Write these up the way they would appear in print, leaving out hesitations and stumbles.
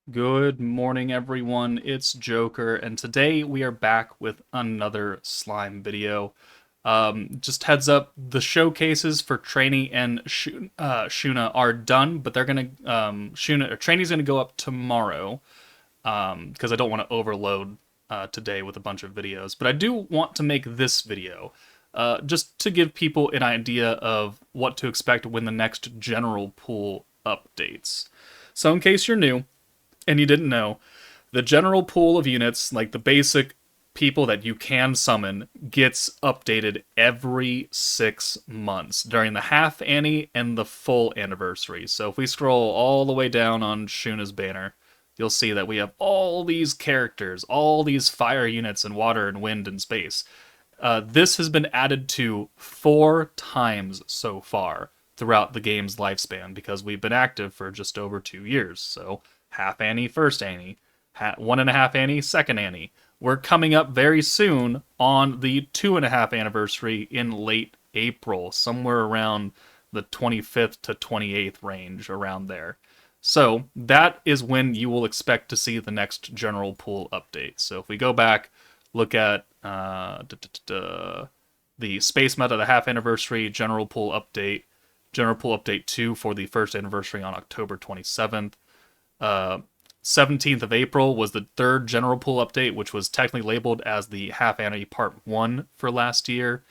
Good morning, everyone. It's Joker, and today we are back with another slime video. Just heads up, the showcases for Trainee and Shuna are done, but they're gonna Trainee's gonna go up tomorrow because I don't want to overload today with a bunch of videos. But I do want to make this video just to give people an idea of what to expect when the next general pool updates. So, in case you're new and you didn't know, the general pool of units, like the basic people that you can summon, gets updated every 6 months during the half annie and the full anniversary. So if we scroll all the way down on Shuna's banner, you'll see that we have all these characters, all these fire units and water and wind and space. This has been added to 4 times so far throughout the game's lifespan because we've been active for just over 2 years. So half Annie, first Annie, 1.5 Annie, second Annie. We're coming up very soon on the 2.5 anniversary in late April, somewhere around the 25th to 28th range, around there. So that is when you will expect to see the next general pool update. So if we go back, look at the space meta, the half anniversary general pool update 2 for the first anniversary on October 27th. 17th of April was the third general pool update, which was technically labeled as the half annie part 1 for last year.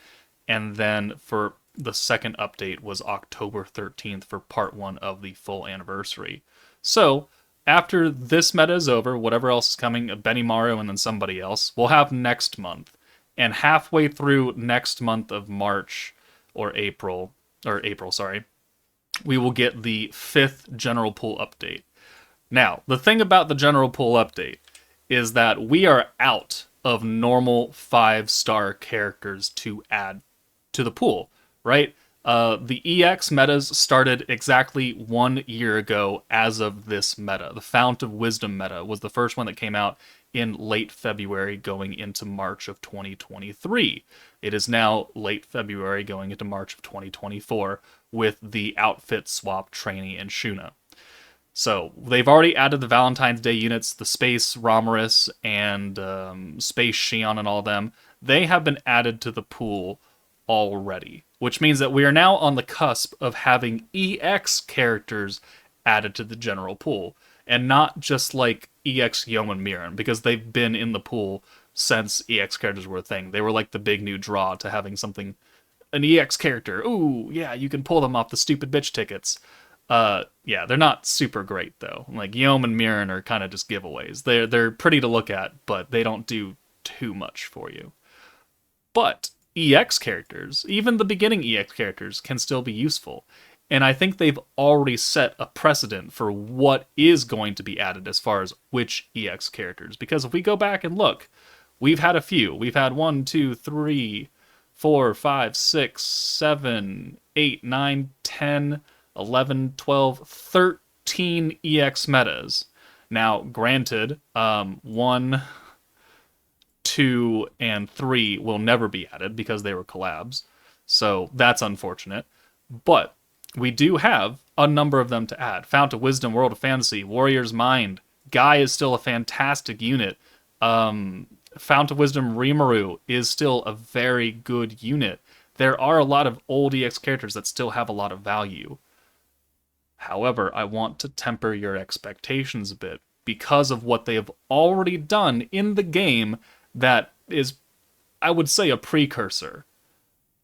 And then for the second update was October 13th for part 1 of the full anniversary. So after this meta is over, whatever else is coming, Benimaru and then somebody else, we'll have next month. And halfway through next month of March or April, sorry, we will get the 5th general pool update. Now, the thing about the general pool update is that we are out of normal 5-star characters to add to the pool, right? The EX metas started exactly 1 year ago as of this meta. The Fount of Wisdom meta was the first one that came out in late February going into March of 2023. It is now late February going into March of 2024 with the outfit swap Trainee and Shuna. So they've already added the Valentine's Day units, the Space Romulus and Space Shion and all them. They have been added to the pool already, which means that we are now on the cusp of having EX characters added to the general pool, and not just like EX Yeoman Mirren, because they've been in the pool since EX characters were a thing. They were like the big new draw to having something, an EX character. Ooh, yeah, you can pull them off the stupid bitch tickets. Yeah, they're not super great though. Like Yom and Mirren are kind of just giveaways. They're pretty to look at, but they don't do too much for you. But EX characters, even the beginning EX characters, can still be useful. And I think they've already set a precedent for what is going to be added as far as which EX characters. Because if we go back and look, we've had a few. We've had 1, 2, 3, 4, 5, 6, 7, 8, 9, 10, 11, 12, 13 EX metas. Now, granted, 1, 2, and 3 will never be added because they were collabs. So that's unfortunate. But we do have a number of them to add. Fount of Wisdom, World of Fantasy, Warrior's Mind. Guy is still a fantastic unit. Fount of Wisdom Rimuru is still a very good unit. There are a lot of old EX characters that still have a lot of value. However, I want to temper your expectations a bit because of what they have already done in the game that is, I would say, a precursor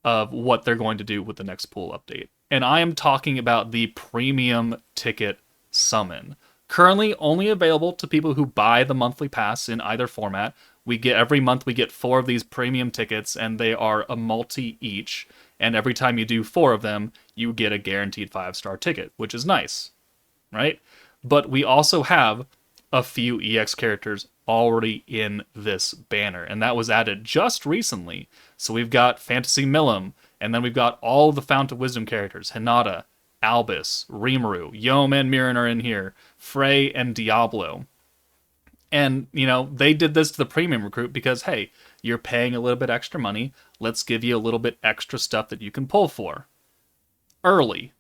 of what they're going to do with the next pool update. And I am talking about the premium ticket summon. Currently only available to people who buy the monthly pass in either format. Every month we get 4 of these premium tickets, and they are a multi each. And every time you do 4 of them, you get a guaranteed 5-star ticket, which is nice, right? But we also have a few EX characters already in this banner, and that was added just recently. So we've got Fantasy Milim, and then we've got all the Fount of Wisdom characters, Hinata, Albus, Rimuru, Yom and Mirren are in here, Frey and Diablo. And, they did this to the premium recruit because, hey, you're paying a little bit extra money. Let's give you a little bit extra stuff that you can pull for early.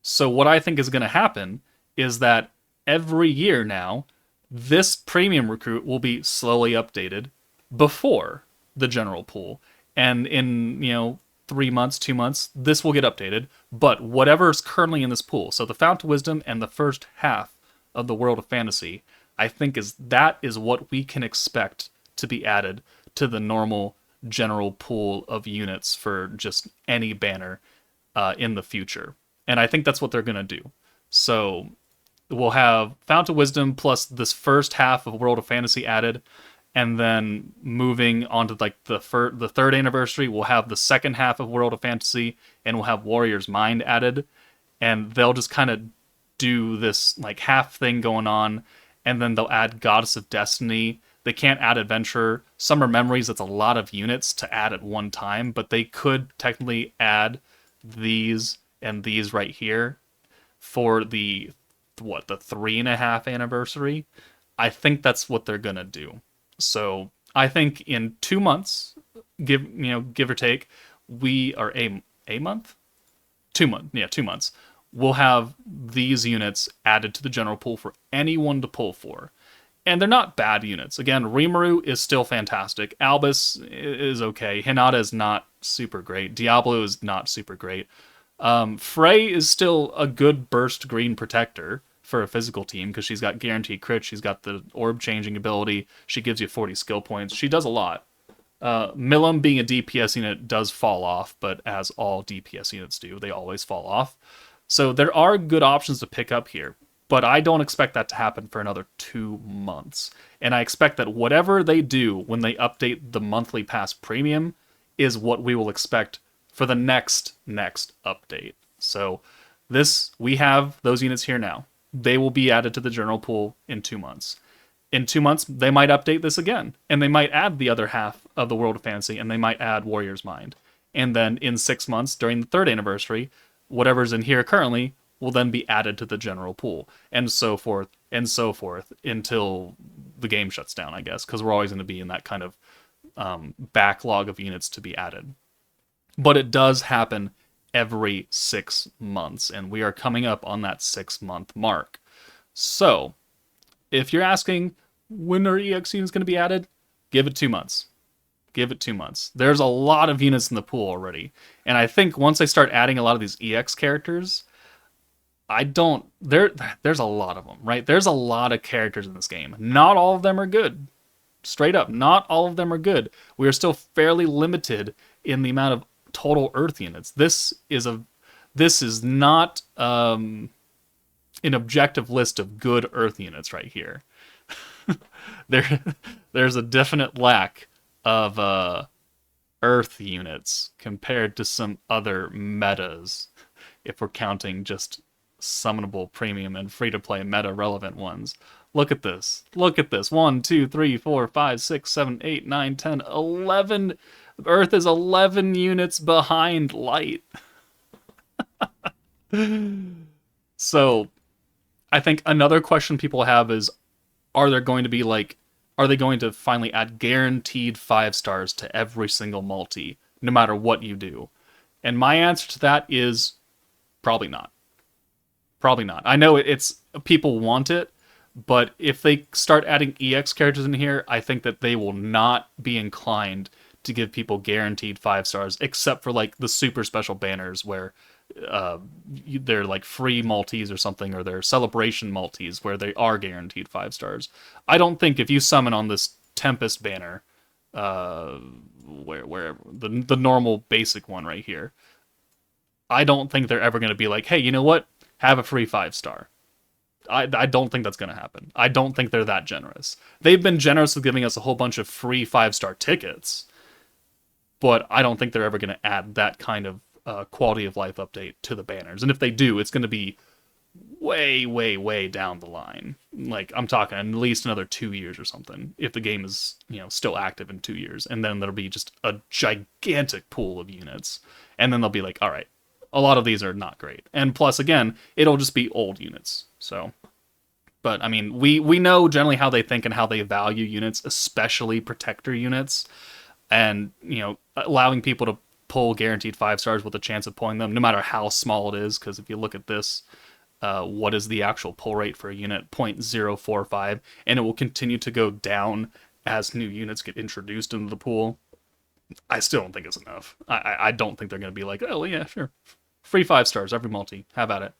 So what I think is going to happen is that every year now, This premium recruit will be slowly updated before the general pool. And in, 3 months, 2 months, this will get updated. But whatever is currently in this pool, so the Fount of Wisdom and the first half of the World of Fantasy, I think that is what we can expect to be added to the normal general pool of units for just any banner in the future. And I think that's what they're going to do. So we'll have Fount of Wisdom plus this first half of World of Fantasy added, and then moving on to like the third anniversary, we'll have the second half of World of Fantasy, and we'll have Warrior's Mind added, and they'll just kind of do this like half thing going on, and then they'll add Goddess of Destiny. They can't add Adventurer. Summer Memories, that's a lot of units to add at one time, but they could technically add these and these right here for the 3.5 anniversary. I think that's what they're gonna do. So I think in 2 months, give or take, we are a month, 2 months, yeah, 2 months. We'll have these units added to the general pool for anyone to pull for, and they're not bad units. Again, Rimuru is still fantastic. Albus is okay. Hinata is not super great. Diablo is not super great. Frey is still a good burst green protector for a physical team because she's got guaranteed crit. She's got the orb changing ability. She gives you 40 skill points. She does a lot. Milim being a DPS unit does fall off, but as all DPS units do, they always fall off. So there are good options to pick up here, but I don't expect that to happen for another 2 months. And I expect that whatever they do when they update the monthly pass premium is what we will expect for the next update. So we have those units here now. They will be added to the general pool in 2 months. In 2 months, they might update this again, and they might add the other half of the World of Fantasy, and they might add Warrior's Mind. And then in 6 months, during the third anniversary, whatever's in here currently will then be added to the general pool, and so forth until the game shuts down, I guess, because we're always going to be in that kind of backlog of units to be added. But it does happen every 6 months, and we are coming up on that 6 month mark. So, if you're asking when are EX units going to be added, give it 2 months. Give it 2 months. There's a lot of units in the pool already, and I think once they start adding a lot of these EX characters, there's a lot of them, right? There's a lot of characters in this game. Not all of them are good. Straight up, not all of them are good. We are still fairly limited in the amount of total Earth units. This is not an objective list of good Earth units right here. There's a definite lack of Earth units compared to some other metas, if we're counting just summonable premium and free-to-play meta-relevant ones. Look at this. Look at this. 1, 2, 3, 4, 5, 6, 7, 8, 9, 10, 11. Earth is 11 units behind Light. So, I think another question people have is, are they going to finally add guaranteed 5 stars to every single multi, no matter what you do? And my answer to that is probably not. Probably not. I know it's people want it, but if they start adding EX characters in here, I think that they will not be inclined to give people guaranteed 5 stars, except for like the super special banners where they're like free multis or something, or they're celebration multis where they are guaranteed 5 stars. I don't think if you summon on this Tempest banner, where the normal basic one right here, I don't think they're ever going to be like, hey, you know what? Have a free 5 star. I don't think that's going to happen. I don't think they're that generous. They've been generous with giving us a whole bunch of free 5-star tickets, but I don't think they're ever going to add that kind of quality of life update to the banners. And if they do, it's going to be way, way, way down the line. Like, I'm talking at least another 2 years or something, if the game is, still active in 2 years. And then there'll be just a gigantic pool of units. And then they'll be like, all right, a lot of these are not great. And plus, again, it'll just be old units. So, but I mean, we know generally how they think and how they value units, especially protector units. And, allowing people to pull guaranteed 5 stars with a chance of pulling them, no matter how small it is. Because if you look at this, what is the actual pull rate for a unit, 0.045, and it will continue to go down as new units get introduced into the pool. I still don't think it's enough. I don't think they're going to be like, oh, yeah, sure. Free 5 stars every multi. How about it?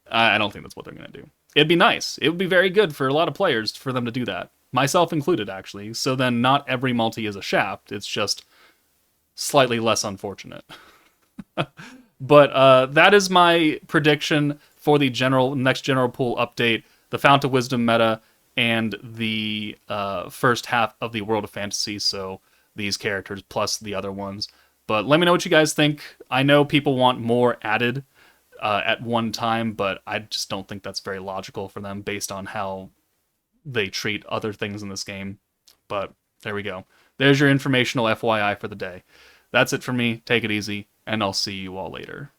I don't think that's what they're going to do. It'd be nice. It would be very good for a lot of players for them to do that. Myself included, actually. So then not every multi is a shaft. It's just slightly less unfortunate. But that is my prediction for the next general pool update, the Fount of Wisdom meta, and the first half of the World of Fantasy. So these characters plus the other ones. But let me know what you guys think. I know people want more added at one time, but I just don't think that's very logical for them based on how they treat other things in this game. But there we go. There's your informational FYI for the day. That's it for me. Take it easy, and I'll see you all later.